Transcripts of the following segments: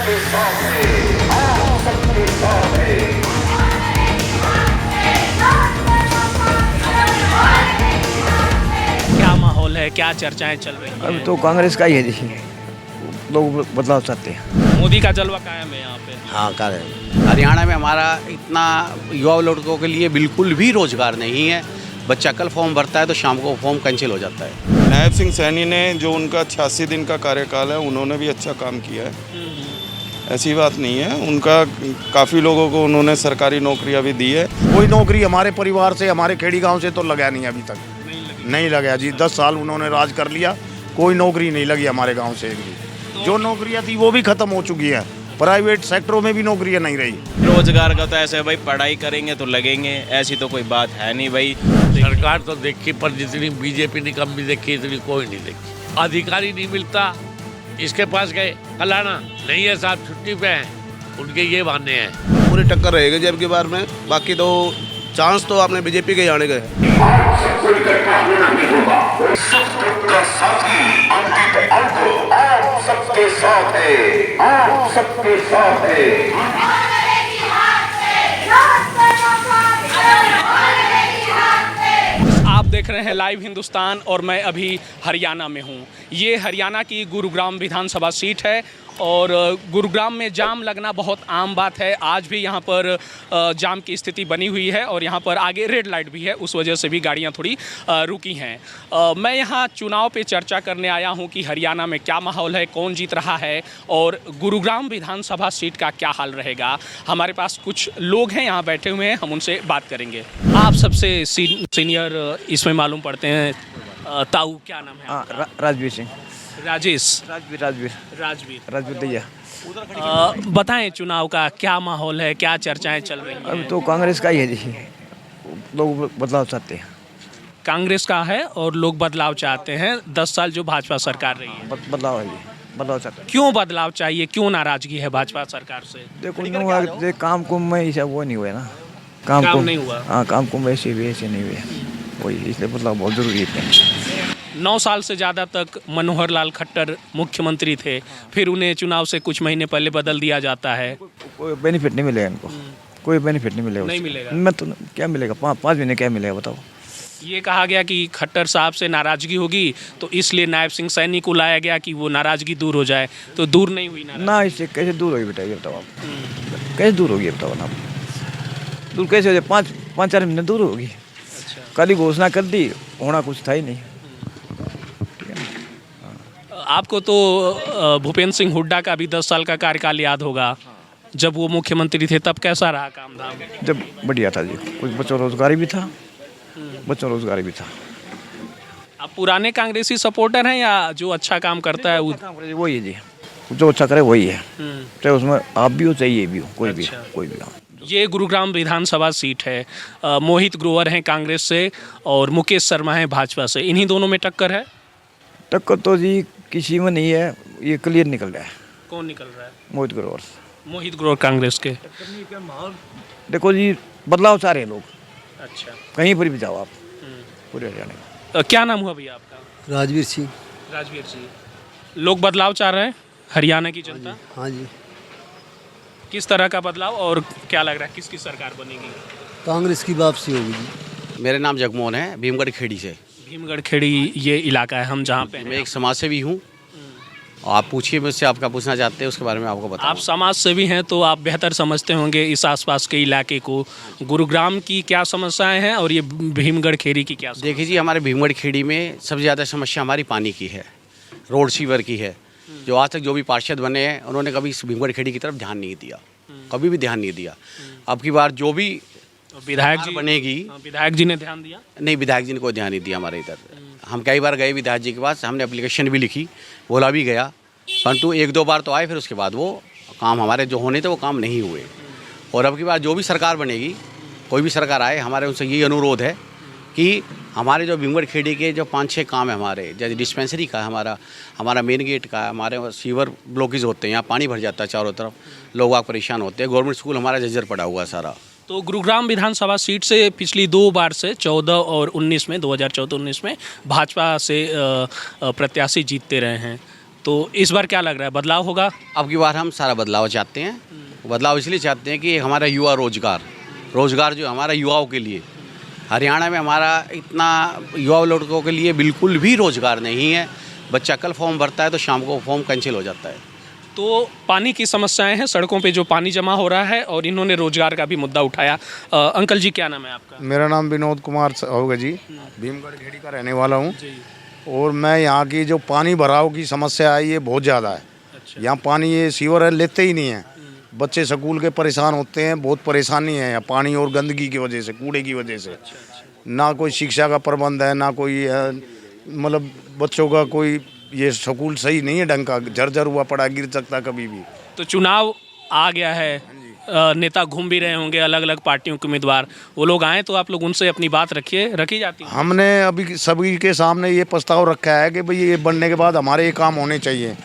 सबके साथ है, आप सबके साथ है। क्या माहौल है, क्या चर्चाएं चल रही अभी हैं? तो कांग्रेस का ही है जी, लोग बदलाव चाहते हैं। मोदी का जलवा कायम है यहाँ पे। हाँ करें। हरियाणा में हमारा इतना युवा लड़कों के लिए बिल्कुल भी रोजगार नहीं है। बच्चा कल फॉर्म भरता है तो शाम को फॉर्म कैंसिल हो जाता है। नायब सिंह सैनी ने जो उनका 86 दिन का कार्यकाल है, उन्होंने भी अच्छा काम किया है, ऐसी बात नहीं है। उनका काफ़ी लोगों को उन्होंने सरकारी नौकरियां भी दी है। कोई नौकरी हमारे परिवार से, हमारे खेड़ी गांव से तो लगा नहीं अभी तक, नहीं लगा जी। 10 साल उन्होंने राज कर लिया, कोई नौकरी नहीं लगी हमारे गांव से एक भी। जो नौकरियां थी वो भी खत्म हो चुकी हैं, प्राइवेट सेक्टरों में भी नौकरियां नहीं रही। रोजगार का तो ऐसे भाई, पढ़ाई करेंगे तो लगेंगे, ऐसी तो कोई बात है नहीं भाई। सरकार तो देखी, पर जितनी बीजेपी ने कम भी देखी इतनी कोई नहीं देखी। अधिकारी नहीं मिलता, इसके पास गए फलाना नहीं है साहब, छुट्टी पे हैं, उनके ये बहाने हैं। पूरी टक्कर रहेगी जब की बार में। बाकी तो चांस तो आपने बीजेपी के आने गए। सबको इकट्ठा होना ही होगा। सुख का साथी अंकित अंक आप सबके साथ है, आप सबके साथ है। आप देख रहे हैं लाइव हिंदुस्तान और मैं अभी हरियाणा में हूँ। ये हरियाणा की गुरुग्राम विधानसभा सीट है और गुरुग्राम में जाम लगना बहुत आम बात है। आज भी यहाँ पर जाम की स्थिति बनी हुई है और यहाँ पर आगे रेड लाइट भी है, उस वजह से भी गाड़ियाँ थोड़ी रुकी हैं। मैं यहाँ चुनाव पे चर्चा करने आया हूँ कि हरियाणा में क्या माहौल है, कौन जीत रहा है और गुरुग्राम विधानसभा सीट का क्या हाल रहेगा। हमारे पास कुछ लोग हैं यहाँ बैठे हुए हैं, हम उनसे बात करेंगे। आप सबसे सीनियर इसमें मालूम पड़ते हैं, ताऊ क्या नाम है? हाँ, राजवीर सिंह। राजेश। राजवीर दैया। बताएं चुनाव का क्या माहौल है, क्या चर्चाएं चल रही हैं? अभी तो कांग्रेस का ही है जी, लोग बदलाव चाहते हैं। कांग्रेस का है और लोग बदलाव चाहते हैं। 10 साल जो भाजपा सरकार रही है, बदलाव है जी, बदलाव चाहते हैं। क्यों बदलाव चाहिए, क्यों नाराजगी है भाजपा सरकार से? देखो काम कुम में ऐसा वो नहीं हुआ ना, काम नहीं हुआ। हाँ, काम कुम वैसे नहीं हुए, वही इसलिए बदलाव बहुत जरूरी है। 9 साल से ज़्यादा तक मनोहर लाल खट्टर मुख्यमंत्री थे, फिर उन्हें चुनाव से कुछ महीने पहले बदल दिया जाता है। कोई बेनिफिट नहीं मिलेगा इनको, कोई बेनिफिट नहीं मिलेगा। नहीं मिलेगा। मैं तो क्या मिलेगा, 5 महीने क्या मिलेगा बताओ। ये कहा गया कि खट्टर साहब से नाराज़गी होगी तो इसलिए नायब सिंह सैनी को लाया गया कि वो नाराज़गी दूर हो जाए, तो दूर नहीं हुई ना। इससे कैसे दूर होगी बेटा, ये बताओ आप, कैसे दूर होगी बताओ ना, दूर कैसे हो जाए? 5-4 महीने दूर होगी। कल ही घोषणा कर दी, होना कुछ था ही नहीं। आपको तो भूपेंद्र सिंह हुड्डा का भी 10 साल का कार्यकाल याद होगा, जब वो मुख्यमंत्री थे तब कैसा रहा काम धाम? जब बढ़िया था जी, कुछ बच्चों रोजगारी भी था, रोजगारी भी था। आप पुराने कांग्रेसी सपोर्टर हैं या जो अच्छा काम करता है वही है जी, जो अच्छा करे वही है, चाहे उसमें आप भी हो चाहे ये भी हो, कोई भी अच्छा। कोई भी हो। ये गुरुग्राम विधानसभा सीट है। मोहित ग्रोवर हैं कांग्रेस से और मुकेश शर्मा हैं भाजपा से, इन्हीं दोनों में टक्कर है। टक्कर तो जी किसी में नहीं है, ये क्लियर निकल रहा है। कौन निकल रहा है? मोहित ग्रोवर। मोहित ग्रोवर कांग्रेस के। देखो जी, बदलाव चाह रहे हैं लोग, अच्छा। कहीं पर भी जाओ आप पूरे हरियाणा में। क्या नाम हुआ भैया आपका? राजवीर सिंह। राजवीर सिंह। लोग बदलाव चाह रहे हैं, हरियाणा की जनता। हाँ जी। किस तरह का बदलाव और क्या लग रहा है किसकी सरकार बनेगी? कांग्रेस की वापसी होगी जी। मेरा नाम जगमोहन है, भीमगढ़ खेड़ी से। भीमगढ़ खेड़ी ये इलाका है हम जहाँ पे मैं हैं। एक समाज सेवी हूँ। आप पूछिए मुझसे, आपका पूछना चाहते हैं उसके बारे में आपको बताऊँ। आप समाज सेवी हैं तो आप बेहतर समझते होंगे इस आसपास के इलाके को, गुरुग्राम की क्या समस्याएं हैं और ये भीमगढ़ खेड़ी की क्या समस्या? देखिए जी, हमारे भीमगढ़ खेड़ी में सबसे ज़्यादा समस्या हमारी पानी की है, रोड सीवर की है। जो आज तक जो भी पार्षद बने हैं उन्होंने कभी इस भीमगढ़ खेड़ी की तरफ ध्यान नहीं दिया, कभी भी ध्यान नहीं दिया। अब की बार जो भी विधायक जी बनेगी, विधायक जी ने ध्यान दिया? नहीं, विधायक जी ने कोई ध्यान नहीं दिया हमारे इधर। हम कई बार गए विधायक जी के पास, हमने एप्लीकेशन भी लिखी, बोला भी गया, परंतु 1-2 बार तो आए, फिर उसके बाद वो काम हमारे जो होने थे वो काम नहीं हुए। और अब की बार जो भी सरकार बनेगी, कोई भी सरकार आए, हमारे उनसे यही अनुरोध है कि हमारे जो भीमगढ़ खेड़ी के जो 5-6 काम है हमारे, जैसे डिस्पेंसरी का है, हमारा मेन गेट का है, हमारे सीवर ब्लॉकेज होते हैं, यहाँ पानी भर जाता है चारों तरफ, लोग वहाँ परेशान होते हैं। गवर्नमेंट स्कूल हमारा जर्जर पड़ा हुआ है सारा। तो गुरुग्राम विधानसभा सीट से पिछली 2 बार से 14 और 19 में 2014-19 में भाजपा से प्रत्याशी जीतते रहे हैं, तो इस बार क्या लग रहा है, बदलाव होगा? अब की बार हम सारा बदलाव चाहते हैं। बदलाव इसलिए चाहते हैं कि हमारा युवा रोजगार जो हमारा युवाओं के लिए, हरियाणा में हमारा इतना युवा लड़कों के लिए बिल्कुल भी रोजगार नहीं है। बच्चा कल फॉर्म भरता है तो शाम को फॉर्म कैंसिल हो जाता है। तो पानी की समस्याएं हैं, सड़कों पे जो पानी जमा हो रहा है, और इन्होंने रोजगार का भी मुद्दा उठाया। अंकल जी, क्या नाम है आपका? मेरा नाम विनोद कुमार होगा जी, भीमगढ़ खेड़ी का रहने वाला हूँ। और मैं यहाँ की जो पानी भराव की समस्या है ये बहुत ज़्यादा है। यहाँ पानी ये सीवर है, लेते ही नहीं है। बच्चे स्कूल के परेशान होते हैं, बहुत परेशानी है यहाँ पानी और गंदगी की वजह से, कूड़े की वजह से। ना कोई शिक्षा का प्रबंध है, ना कोई मतलब बच्चों का कोई ये स्कूल सही नहीं है ढंग का, झरझर हुआ पड़ा, गिर सकता कभी भी। तो चुनाव आ गया है, नेता घूम भी रहे होंगे, अलग अलग पार्टियों के उम्मीदवार, वो लोग आए तो आप लोग उनसे अपनी बात रखी जाती है? हमने अभी सभी के सामने ये प्रस्ताव रखा है कि भाई ये बनने के बाद हमारे ये काम होने चाहिए।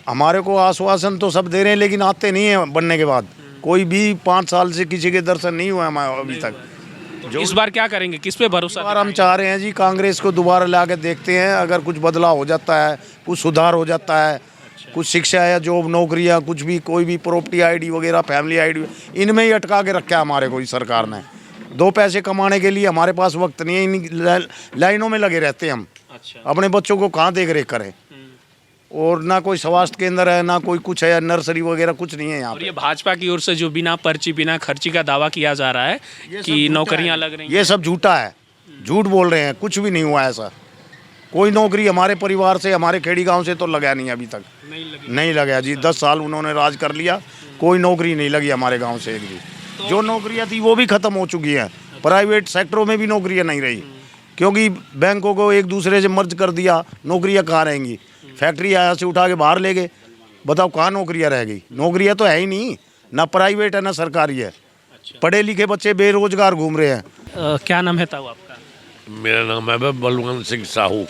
हमारे को आश्वासन तो सब दे रहे हैं लेकिन आते नहीं है बनने के बाद। कोई भी 5 साल से किसी के दर्शन नहीं हुआ हमारे अभी तक। जो इस बार क्या करेंगे, किस पे भरोसा? बार हम चाह रहे हैं जी कांग्रेस को दोबारा ला के देखते हैं, अगर कुछ बदलाव हो जाता है, कुछ सुधार हो जाता है, कुछ शिक्षा या जॉब नौकरियां, कुछ भी, कोई भी प्रॉपर्टी आईडी वगैरह, फैमिली आईडी, इनमें ही अटका के रखा है हमारे को इस सरकार ने। 2 पैसे कमाने के लिए हमारे पास वक्त नहीं है, इन लाइनों में लगे रहते हैं हम। अपने बच्चों को कहाँ देख रेख करें? और ना कोई स्वास्थ्य केंद्र है, ना कोई कुछ है, नर्सरी वगैरह कुछ नहीं है यहाँ। और ये भाजपा की ओर से जो बिना पर्ची बिना खर्ची का दावा किया जा रहा है कि नौकरियां लग रही हैं, ये सब झूठा है, झूठ बोल रहे हैं। कुछ भी नहीं हुआ ऐसा। कोई नौकरी हमारे परिवार से, हमारे खेड़ी गांव से तो लगा नहीं अभी तक, नहीं लगा जी। 10 साल उन्होंने राज कर लिया, कोई नौकरी नहीं लगी हमारे गाँव से एक भी। जो नौकरियाँ थी वो भी खत्म हो चुकी हैं। प्राइवेट सेक्टरों में भी नौकरियाँ नहीं रही, क्योंकि बैंकों को एक दूसरे से मर्ज कर दिया। नौकरियाँ कहाँ रहेंगी? फैक्ट्री यहाँ से उठा के बाहर ले गए, बताओ कहाँ नौकरियाँ रह गई? नौकरियाँ तो है ही नहीं, ना प्राइवेट है ना सरकारी है। पढ़े लिखे बच्चे बेरोजगार घूम रहे हैं। क्या नाम है ताऊ आपका? मेरा नाम है बलवंत सिंह साहू।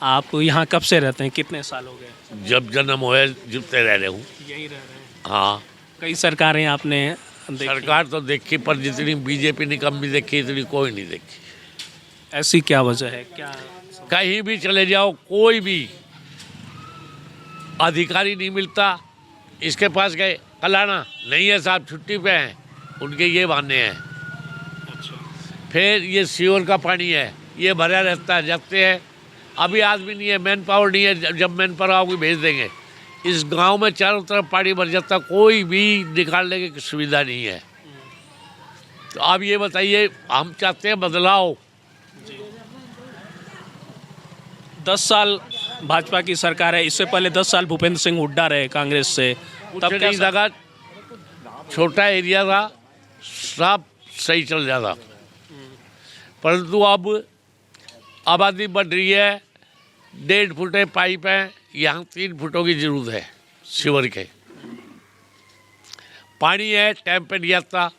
आप यहाँ कब से रहते हैं, कितने साल हो गए? जब जन्म हुआ जब से रह रहे हूँ। यही रह रहे हैं? हाँ। कई सरकारें आपने देखी? सरकार तो देखी, पर जितनी बीजेपी निकम्मी देखी इतनी कोई नहीं देखी। ऐसी क्या वजह है? क्या कहीं भी चले जाओ, कोई भी अधिकारी नहीं मिलता। इसके पास गए, फलाना नहीं है साहब, छुट्टी पे हैं, उनके ये बहाने हैं। फिर ये सीवर का पानी है, ये भरा रहता है, जगते हैं। अभी आदमी नहीं है, मैन पावर नहीं है, जब मैन पावर आओगे भेज देंगे। इस गांव में चारों तरफ पानी भर जाता, कोई भी निकालने की सुविधा नहीं है। तो अब ये बताइए, हम चाहते हैं बदलाव। 10 साल भाजपा की सरकार है, इससे पहले 10 साल भूपेंद्र सिंह हुड्डा रहे कांग्रेस से, तब नहीं लगा, छोटा एरिया था, सब सही चल जाता। परंतु अब आबादी बढ़ रही है, 1.5 फुट पाइप है, यहाँ 3 फुटों की जरूरत है सीवर के। पानी है, टाइम पे नहीं आता।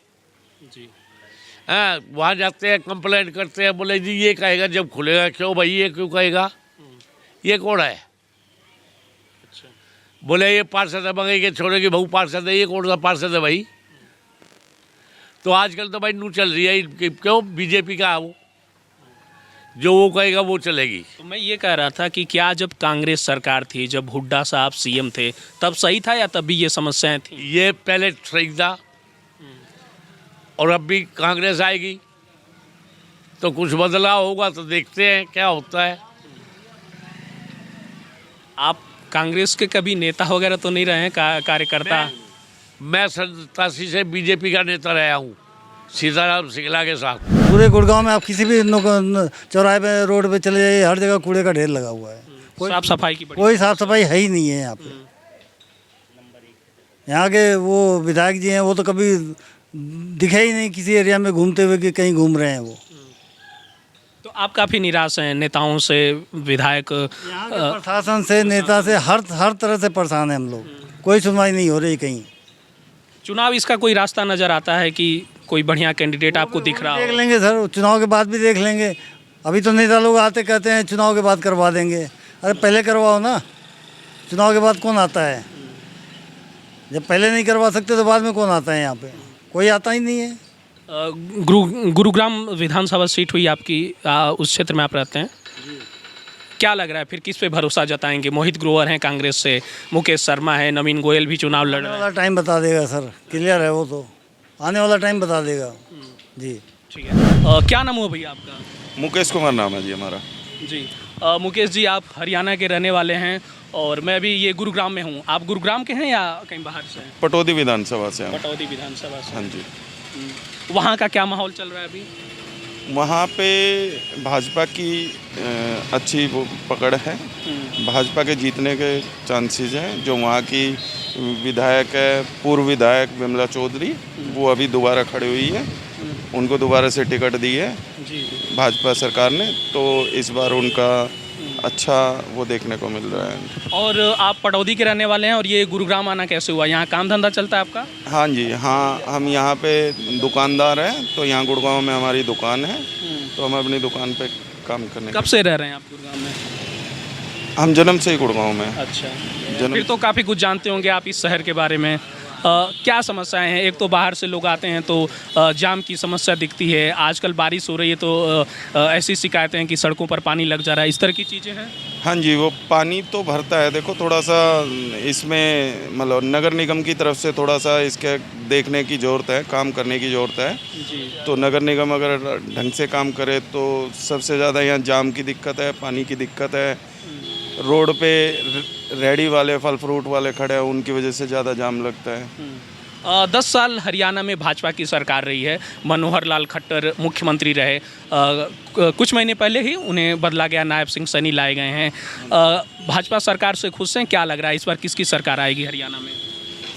हाँ, वहाँ जाते हैं, कंप्लेंट करते हैं, बोले जी ये कहेगा जब खुलेगा। क्यों भाई, ये क्यों कहेगा? ये कौन है? बोले ये पार्षद है, मंगे के छोड़ेगी बहु पार्षद है। ये कौन सा पार्षद है भाई? तो आजकल तो भाई नू चल रही है, क्यों? बीजेपी का वो, जो वो कहेगा वो चलेगी। तो मैं ये कह रहा था कि क्या जब कांग्रेस सरकार थी, जब हुड्डा साहब सीएम थे, तब सही था या तब भी ये समस्याएं थी? ये पहले सही था, और अब भी कांग्रेस आएगी तो कुछ बदलाव होगा, तो देखते हैं क्या होता है। आप कांग्रेस के कभी नेता वगैरह तो नहीं रहे हैं, कार्यकर्ता? मैं 87 से बीजेपी का नेता रहा हूँ, सीताराम सिंगला के साथ। पूरे गुड़गांव में आप किसी भी चौराहे पे, रोड पे चले जाइए, हर जगह कूड़े का ढेर लगा हुआ है। साफ सफाई की कोई साफ सफाई है ही नहीं है यहाँ पे। यहाँ के वो विधायक जी हैं, वो तो कभी दिखे ही नहीं किसी एरिया में घूमते हुए कि कहीं घूम रहे हैं वो। तो आप काफ़ी निराश हैं नेताओं से, विधायक, यहाँ के प्रशासन से, नेता से, हर तरह से परेशान है हम लोग। कोई सुनवाई नहीं हो रही कहीं। चुनाव इसका कोई रास्ता नज़र आता है कि कोई बढ़िया कैंडिडेट आपको दिख रहा हो? देख लेंगे सर, चुनाव के बाद भी देख लेंगे। अभी तो नेता लोग आते कहते हैं चुनाव के बाद करवा देंगे। अरे पहले करवाओ ना, चुनाव के बाद कौन आता है? जब पहले नहीं करवा सकते तो बाद में कौन आता है? यहाँ पे कोई आता ही नहीं है। गुरुग्राम विधानसभा सीट हुई आपकी, उस क्षेत्र में आप रहते हैं। क्या लग रहा है फिर किस पे भरोसा जताएंगे? मोहित ग्रोवर हैं कांग्रेस से, मुकेश शर्मा है, नवीन गोयल भी चुनाव लड़ आने रहे वाला हैं। टाइम बता देगा सर, क्लियर है वो तो, आने वाला टाइम बता देगा जी। ठीक है। क्या नाम हुआ भैया आपका? मुकेश कुमार नाम है जी हमारा। जी मुकेश जी, आप हरियाणा के रहने वाले हैं और मैं भी ये गुरुग्राम में हूँ। आप गुरुग्राम के हैं या कहीं बाहर से हैं? पटौदी विधानसभा से हम। पटौदी विधानसभा से। हाँ जी। वहाँ का क्या माहौल चल रहा है अभी? वहाँ पे भाजपा की अच्छी वो पकड़ है। भाजपा के जीतने के चांसेस हैं। जो वहाँ की विधायक है, पूर्व विधायक विमला चौधरी, वो अभी दोबारा खड़ी हुई है। उनको दोबारा से टिकट दी है जी। भाजपा सरकार ने, तो इस बार उनका अच्छा वो देखने को मिल रहा है। और आप पटौदी के रहने वाले हैं और ये गुरुग्राम आना कैसे हुआ? यहाँ काम धंधा चलता है आपका? हाँ जी, हाँ, हम यहाँ पे दुकानदार हैं, तो यहाँ गुड़गांव में हमारी दुकान है, तो हम अपनी दुकान पे काम करने। कब से रह रहे हैं आप गुरुग्राम में? हम जन्म से ही गुड़गांव में। अच्छा, जन्म फिर तो काफ़ी कुछ जानते होंगे आप इस शहर के बारे में। क्या समस्याएं हैं? एक तो बाहर से लोग आते हैं तो जाम की समस्या दिखती है, आजकल बारिश हो रही है तो ऐसी शिकायतें हैं कि सड़कों पर पानी लग जा रहा है, इस तरह की चीज़ें हैं। हाँ जी, वो पानी तो भरता है। देखो थोड़ा सा इसमें मतलब नगर निगम की तरफ से थोड़ा सा इसके देखने की ज़रूरत है, काम करने की ज़रूरत है। जी। तो नगर निगम अगर ढंग से काम करे तो सबसे ज़्यादा यहाँ जाम की दिक्कत है, पानी की दिक्कत है। रोड पे रेडी वाले फल फ्रूट वाले खड़े हैं, उनकी वजह से ज़्यादा जाम लगता है। 10 साल हरियाणा में भाजपा की सरकार रही है, मनोहर लाल खट्टर मुख्यमंत्री रहे। कुछ महीने पहले ही उन्हें बदला गया, नायब सिंह सैनी लाए गए हैं। भाजपा सरकार से खुश हैं? क्या लग रहा है इस बार किसकी सरकार आएगी हरियाणा में?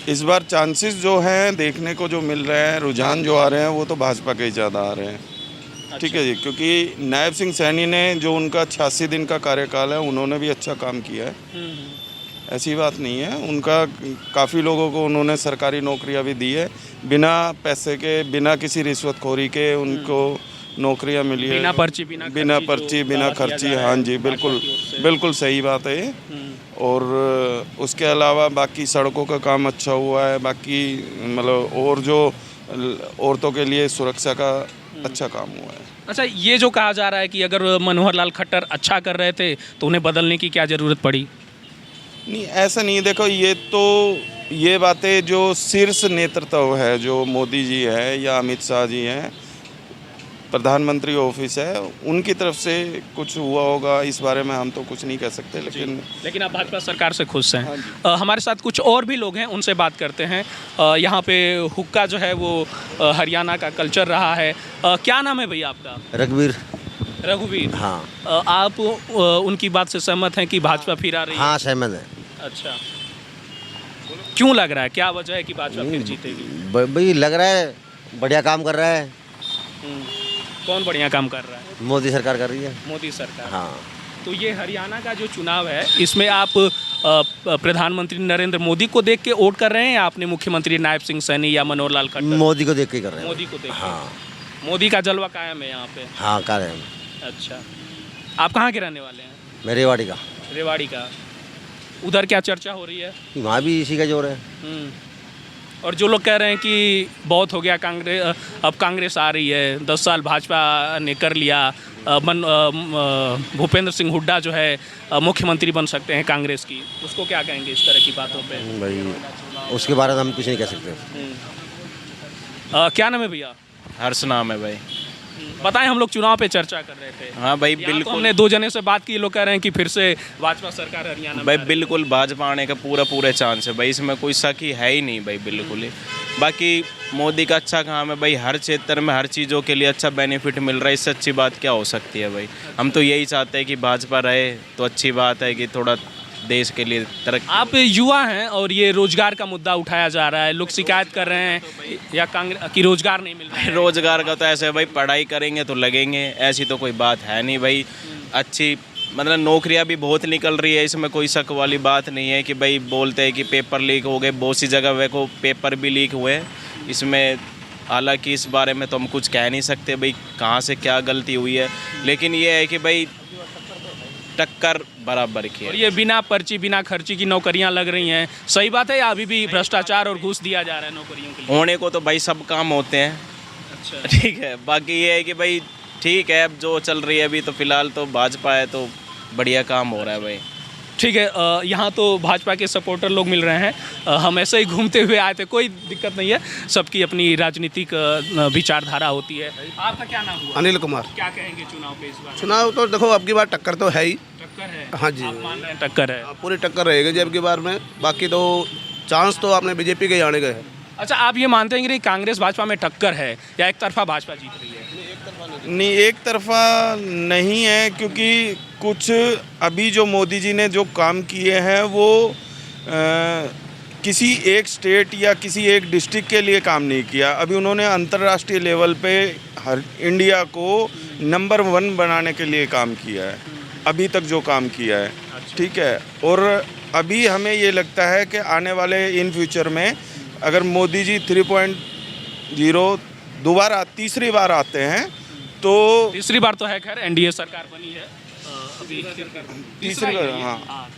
इस बार चांसेस जो हैं देखने को जो मिल रहे हैं, रुझान जो आ रहे हैं, वो तो भाजपा के ही ज़्यादा आ रहे हैं। ठीक है जी, क्योंकि नायब सिंह सैनी ने जो उनका 86 दिन का कार्यकाल है, उन्होंने भी अच्छा काम किया है। ऐसी बात नहीं है, उनका काफ़ी लोगों को उन्होंने सरकारी नौकरियां भी दी है, बिना पैसे के, बिना किसी रिश्वतखोरी के उनको नौकरियां मिली है, बिना पर्ची, बिना खर्ची। हाँ जी, बिल्कुल बिल्कुल सही बात है ये। और उसके अलावा बाकी सड़कों का काम अच्छा हुआ है, बाकी मतलब और जो औरतों के लिए सुरक्षा का अच्छा काम हुआ है। अच्छा, ये जो कहा जा रहा है कि अगर मनोहर लाल खट्टर अच्छा कर रहे थे तो उन्हें बदलने की क्या ज़रूरत पड़ी? नहीं, ऐसा नहीं। देखो ये बातें जो शीर्ष नेतृत्व है, जो मोदी जी है या अमित शाह जी हैं, प्रधानमंत्री ऑफिस है, उनकी तरफ से कुछ हुआ होगा, इस बारे में हम तो कुछ नहीं कह सकते। लेकिन आप भाजपा सरकार से खुश हैं। हमारे साथ कुछ और भी लोग हैं, उनसे बात करते हैं। यहाँ पे हुक्का जो है वो हरियाणा का कल्चर रहा है। क्या नाम है भैया आपका? रघुवीर। हाँ। आप उनकी बात से सहमत हैं कि भाजपा फिर आ रही है? हाँ, सहमत है। अच्छा, क्यों लग रहा है, क्या वजह है कि भाजपा फिर जीतेगी? भाई लग रहा है बढ़िया काम कर रहा है। कौन बढ़िया काम कर रहा है? मोदी सरकार कर रही है। मोदी सरकार। हाँ। तो ये हरियाणा का जो चुनाव है, इसमें आप प्रधानमंत्री नरेंद्र मोदी को देख के वोट कर रहे हैं या अपने मुख्यमंत्री नायब सिंह सैनी या मनोहर लाल खट्टर? मोदी को देख के कर रहे हैं। मोदी को देख के। हाँ। मोदी का जलवा कायम है यहाँ पे। हाँ, कर रहे हैं। अच्छा, आप कहाँ के रहने वाले हैं? मैं रेवाड़ी का। रेवाड़ी का। उधर क्या चर्चा हो रही है? वहाँ भी इसी का जोर है। और जो लोग कह रहे हैं कि बहुत हो गया कांग्रेस, अब कांग्रेस आ रही है, 10 साल भाजपा ने कर लिया, भूपेंद्र सिंह हुड्डा जो है मुख्यमंत्री बन सकते हैं कांग्रेस की, उसको क्या कहेंगे इस तरह की बातों पे? भाई उसके बारे में हम कुछ नहीं कह सकते। क्या नाम है भैया? हर्ष नाम है भाई। बताएं, हम लोग चुनाव पे चर्चा कर रहे थे। हाँ भाई, तो बिल्कुल। हमने 2 जने से बात की, लोग कह रहे हैं कि फिर से भाजपा सरकार हरियाणा में भाई बिल्कुल भाजपा आने का पूरा चांस है भाई, इसमें कोई शक ही है ही नहीं भाई, बिल्कुल ही। बाकी मोदी का अच्छा काम है भाई, हर क्षेत्र में हर चीज़ों के लिए अच्छा बेनिफिट मिल रहा है, इससे अच्छी बात क्या हो सकती है भाई। हम तो यही चाहते हैं कि भाजपा रहे तो अच्छी बात है, कि थोड़ा देश के लिए तरक्की। आप युवा हैं और ये रोजगार का मुद्दा उठाया जा रहा है, लोग शिकायत कर रहे हैं या कांग्रेस की रोजगार नहीं मिल रहा है। रोजगार का तो ऐसे है भाई, पढ़ाई करेंगे तो लगेंगे, ऐसी तो कोई बात है नहीं भाई। अच्छी मतलब नौकरियां भी बहुत निकल रही है, इसमें कोई शक वाली बात नहीं है। कि भाई बोलते हैं कि पेपर लीक हो गए, बहुत सी जगह वे को पेपर भी लीक हुए, इसमें हालांकि इस बारे में तो हम कुछ कह नहीं सकते भाई कहाँ से क्या गलती हुई है, लेकिन ये है कि भाई टक्कर बराबर की है। और ये बिना पर्ची बिना खर्ची की नौकरियां लग रही हैं, सही बात है या अभी भी भ्रष्टाचार और घूस दिया जा रहा है नौकरियों के लिए? होने को तो भाई सब काम होते हैं। अच्छा, ठीक है। बाकी ये है कि भाई ठीक है, अब जो चल रही है अभी तो फिलहाल तो भाजपा है, तो बढ़िया काम हो रहा है भाई। ठीक है, यहाँ तो भाजपा के सपोर्टर लोग मिल रहे हैं। हम ऐसे ही घूमते हुए आए थे, कोई दिक्कत नहीं है, सबकी अपनी राजनीतिक विचारधारा होती है। आपका क्या नाम हुआ? अनिल कुमार। क्या कहेंगे चुनाव पे इस बार? चुनाव तो देखो अब की बार टक्कर तो है ही। टक्कर है? हाँ जी, आप मान रहे हैं टक्कर है? पूरी टक्कर रहेगी जी अब की बार में। बाकी तो चांस तो आपने बीजेपी के आने के हैं। अच्छा, आप ये मानते हैं कि कांग्रेस भाजपा में टक्कर है या एक तरफा भाजपा जीत रही है? नहीं, एक तरफा नहीं है, क्योंकि कुछ अभी जो मोदी जी ने जो काम किए हैं वो किसी एक स्टेट या किसी एक डिस्ट्रिक्ट के लिए काम नहीं किया। अभी उन्होंने अंतर्राष्ट्रीय लेवल पे हर इंडिया को नंबर 1 बनाने के लिए काम किया है, अभी तक जो काम किया है। ठीक है, और अभी हमें ये लगता है कि आने वाले इन फ्यूचर में अगर मोदी जी 3.0 दोबारा तीसरी बार आते हैं तो तीसरी बार तो है, खैर एनडीए सरकार बनी है अभी तीसरी बार, हाँ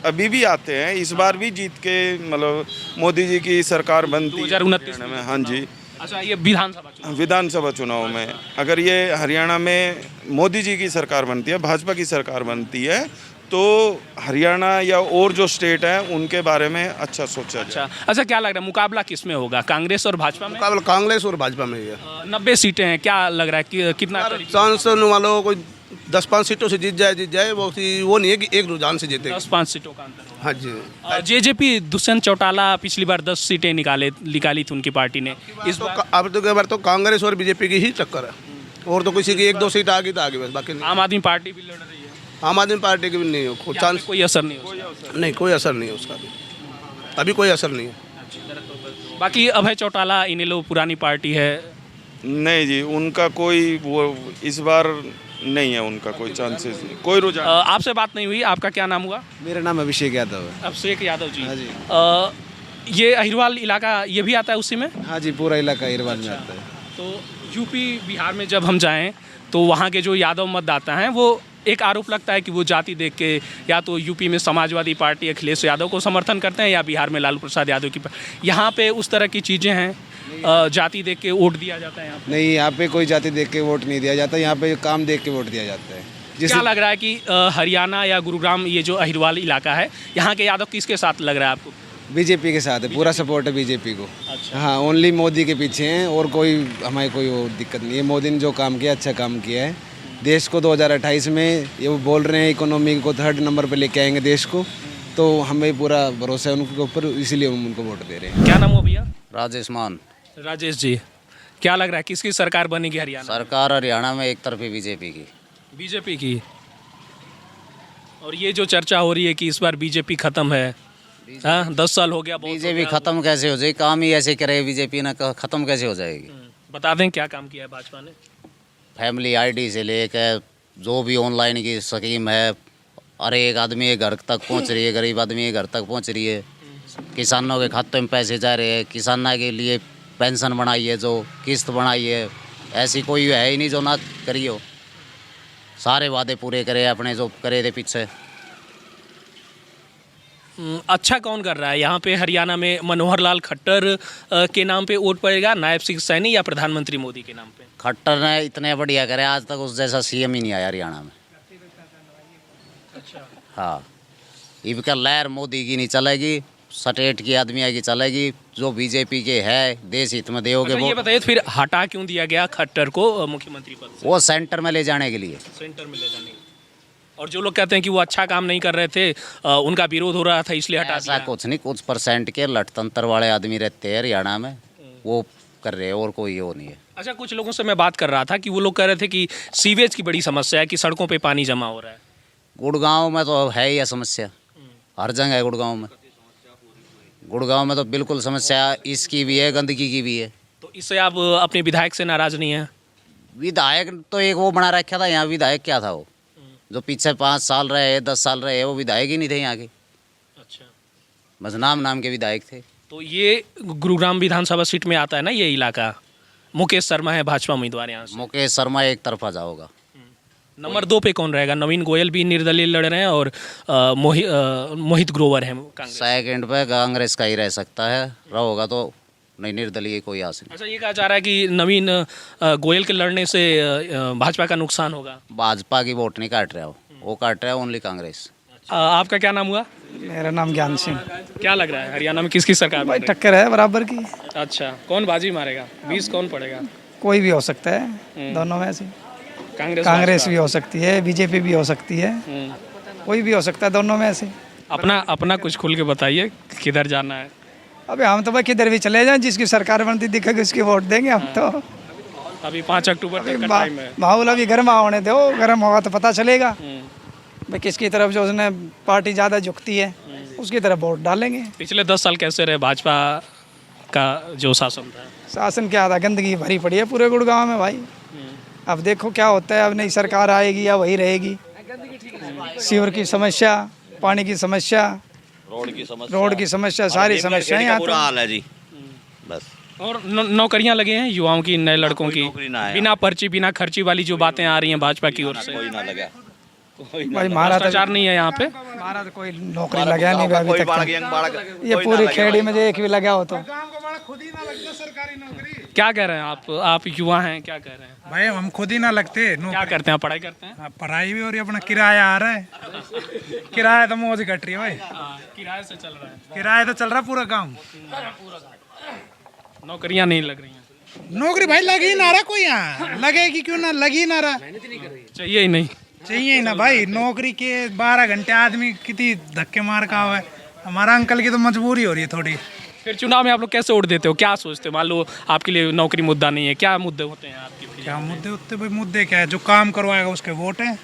अभी भी आते हैं, इस बार भी जीत के मतलब मोदी जी की सरकार बनती है 2029 में। हाँ जी। अच्छा, ये विधानसभा चुनाव में अगर ये हरियाणा में मोदी जी की सरकार बनती है, भाजपा की सरकार बनती है, तो हरियाणा या और जो स्टेट हैं उनके बारे में अच्छा सोचा जाए। अच्छा, क्या लग रहा है मुकाबला किस में होगा, कांग्रेस और भाजपा में? मुकाबला कांग्रेस और भाजपा में ही है। 90 सीटें हैं, क्या लग रहा है कि कितना चांस वालों कोई 10-5 सीटों से जीत जाए वो नहीं है कि एक रुझान से जीते। 10-5 सीटों का अंतर होगा। हाँ जी। जेजेपी दुष्यंत चौटाला पिछली बार 10 सीटें निकाली थी उनकी पार्टी ने। इस बार अब तो बार तो कांग्रेस और बीजेपी की ही टक्कर है, और तो किसी की 1-2 सीट आगे तो आगे, बस बाकी नहीं। आम आदमी पार्टी भी लड़ रही है। आम आदमी पार्टी की भी नहीं हो चांस, कोई असर नहीं हो? नहीं, कोई असर नहीं है उसका भी, अभी कोई असर नहीं है। बाकी अभय चौटाला इनेलो पुरानी पार्टी है। नहीं जी, उनका कोई वो इस बार नहीं है, उनका कोई चांसेस नहीं, कोई रुझान। आपसे बात नहीं हुई, आपका क्या नाम हुआ? मेरा नाम अभिषेक यादव है। अभिषेक यादव जी। हाँ जी। ये अहिरवाल इलाका ये भी आता है उसी में? हाँ जी, पूरा इलाका अहिरवाल में आता है। तो यूपी बिहार में जब हम जाएं तो वहाँ के जो यादव मतदाता हैं वो एक आरोप लगता है कि वो जाति देख के या तो यूपी में समाजवादी पार्टी अखिलेश यादव को समर्थन करते हैं या बिहार में लालू प्रसाद यादव की। यहाँ पे उस तरह की चीज़ें हैं, जाति देख के वोट दिया जाता है यहाँ पे? नहीं, यहाँ पे कोई जाति देख के वोट नहीं दिया जाता, यहाँ पे काम देख के वोट दिया जाता है। क्या लग रहा है कि हरियाणा या गुरुग्राम ये जो अहिरवाल इलाका है यहाँ के यादव किसके साथ लग रहा है आपको? बीजेपी के साथ है, पूरा सपोर्ट है बीजेपी को। अच्छा। हाँ, ओनली मोदी के पीछे हैं और कोई हमारी कोई और दिक्कत नहीं है। मोदी ने जो काम किया, अच्छा काम किया है। देश को 2028 में ये वो बोल रहे हैं इकोनॉमी को 3rd नंबर पे लेके आएंगे देश को, तो हमें पूरा भरोसा है उनके ऊपर, इसीलिए हम उनको वोट दे रहे हैं। क्या नाम हो भैया? राजेश मान। राजेश जी, क्या लग रहा है किसकी सरकार बनेगी हरियाणा? सरकार हरियाणा में एक तरफी बीजेपी की। बीजेपी की। और ये जो चर्चा हो रही है कि इस बार बीजेपी खत्म है, 10 साल हो गया। बीजेपी खत्म कैसे हो जाएगी? काम ही ऐसे करे बीजेपी ने, खत्म कैसे हो जाएगी? बता दें क्या काम किया है भाजपा ने? फैमिली आईडी से लेकर जो भी ऑनलाइन की स्कीम है, हर एक आदमी के घर तक पहुंच रही है, गरीब आदमी के घर तक पहुंच रही है। किसानों के खाते में पैसे जा रहे हैं, किसानों के लिए पेंशन बनाई है, जो किस्त बनाई है, ऐसी कोई है ही नहीं जो ना करी हो। सारे वादे पूरे करे अपने जो करे थे पीछे। अच्छा कौन कर रहा है यहाँ पे हरियाणा में? मनोहर लाल खट्टर के नाम पे वोट पड़ेगा, नायब सिंह सैनी या प्रधानमंत्री मोदी के नाम पे? खट्टर ने इतने बढ़िया करे, आज तक उस जैसा सीएम ही नहीं आया हरियाणा में। अच्छा। हाँ, इनका लहर मोदी की नहीं चलेगी, स्टेट की आदमी की चलेगी। जो बीजेपी के है देश हित में दोगे। अच्छा, ये बताइए फिर हटा क्यों दिया गया खट्टर को मुख्यमंत्री पद से? वो सेंटर में ले जाने के लिए। सेंटर में ले जाने के लिए। और जो लोग कहते हैं कि वो अच्छा काम नहीं कर रहे थे, उनका विरोध हो रहा था इसलिए हटा दिया। ऐसा कुछ नहीं, कुछ % के लठतंत्र वाले आदमी रहते हैं हरियाणा में, वो कर रहे हैं, और कोई वो नहीं है। अच्छा, कुछ लोगों से मैं बात कर रहा था कि वो लोग कह रहे थे कि सीवेज की बड़ी समस्या है, कि सड़कों पे पानी जमा हो रहा है। गुड़गांव में तो है ही यह समस्या, हर जगह है गुड़गांव में। गुड़गांव में तो बिल्कुल समस्या इसकी भी है, गंदगी की भी है। तो इससे आप अपने विधायक से नाराज नहीं हैं? विधायक तो एक वो बना रखा था यहाँ, विधायक क्या था वो जो पीछे 5 साल रहे, 10 साल रहे, वो विधायक ही नहीं थे यहाँ के। अच्छा। बस नाम के विधायक थे। तो ये गुरुग्राम विधानसभा सीट में आता है ना ये इलाका? मुकेश शर्मा है भाजपा उम्मीदवार यहाँ से। मुकेश शर्मा एक तरफा जाओगा। नंबर 2 पे कौन रहेगा? नवीन गोयल भी निर्दलीय लड़ रहे हैं और मोहित ग्रोवर है कांग्रेस। सेकंड पे कांग्रेस का ही रह सकता है, रहोगा तो नहीं, निर्दलीय कोई आस नहीं। अच्छा, ये कहा जा रहा है कि नवीन गोयल के लड़ने से भाजपा का नुकसान होगा। भाजपा की वोट नहीं काट रहा हो, वो काट रहा है ओनली कांग्रेस। आपका क्या नाम हुआ? मेरा नाम ज्ञान सिंह। क्या लग रहा है हरियाणा में किसकी सरकार भाई बन रही टक्कर है बराबर की। है? अच्छा, कौन बाजी मारेगा? 20 कौन पड़ेगा? कोई भी हो सकता है दोनों में से। कांग्रेस कांग्रेस भी हो सकती है, बीजेपी भी हो सकती है, कोई भी हो सकता है दोनों में से। अपना कुछ खुल के बताइए, किधर जाना है? अबे हम तो भाई किधर भी चले जाएं, जिसकी सरकार बनती दिखेगी उसकी वोट देंगे हम तो। अभी 5 अक्टूबर तक का टाइम है। माहौल अभी गर्म होने दो, गर्म होगा तो पता चलेगा भाई किसकी तरफ जो उसने पार्टी ज़्यादा झुकती है उसकी तरफ वोट डालेंगे। पिछले 10 साल कैसे रहे भाजपा का जो शासन था? शासन क्या था, गंदगी भरी पड़ी है पूरे गुड़गांव में भाई। अब देखो क्या होता है, अब नई सरकार आएगी या वही रहेगी। सीवर की समस्या, पानी की समस्या, रोड की समस्या, सारी समस्याएं यहाँ बुरा हाल है जी। बस और नौकरियां लगे हैं युवाओं की, नए लड़कों की, बिना पर्ची बिना खर्ची वाली जो बातें आ रही हैं भाजपा की ओर से। कोई ना लगा, भाई हमारा भ्रष्टाचार नहीं है यहाँ पे। हमारा तो कोई नौकरी लगा नहीं अभी तक तो। ये पूरी खेड़ी में जो एक भी लगा हो तो। क्या कह रहे हैं आप युवा हैं, क्या कह रहे हैं? भाई हम खुद ही ना लगते। क्या करते हैं? पढ़ाई करते हैं? पढ़ाई भी और अपना किराया आ रहा है। किराया तो मौज कट रही है भाई। किराए से चल रहा है। किराया तो चल रहा है पूरा काम। नौकरियां नहीं लग रही हैं। नौकरी भाई लग ही ना रहा कोई, यहाँ लगेगी क्यों ना, लग ही ना रहा। चाहिए ही नहीं। चाहिए ही ना भाई, नौकरी के 12 घंटे आदमी कितनी धक्के मार का हुआ है। हमारा अंकल की तो मजबूरी हो रही है थोड़ी। फिर चुनाव में आप लोग कैसे वोट देते हो? क्या सोचते हो? मान लो आपके लिए नौकरी मुद्दा नहीं है, क्या मुद्दे होते हैं आपके? क्या मुद्दे होते भाई? मुद्दे क्या है, जो काम करवाएगा उसके वोट हैं।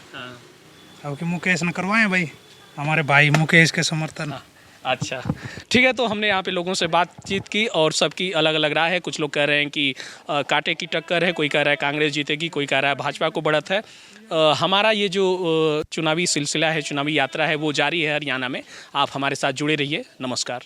अब कि मुकेश ने करवाए भाई, हमारे भाई मुकेश के समर्थन। अच्छा, ठीक है। तो हमने यहाँ पे लोगों से बातचीत की और सबकी अलग अलग राय है। कुछ लोग कह रहे हैं कि कांटे की टक्कर है, कोई कह रहा है कांग्रेस जीतेगी, कोई कह रहा है भाजपा को बढ़त है। हमारा ये जो चुनावी सिलसिला है, चुनावी यात्रा है, वो जारी है हरियाणा में। आप हमारे साथ जुड़े रहिए। नमस्कार।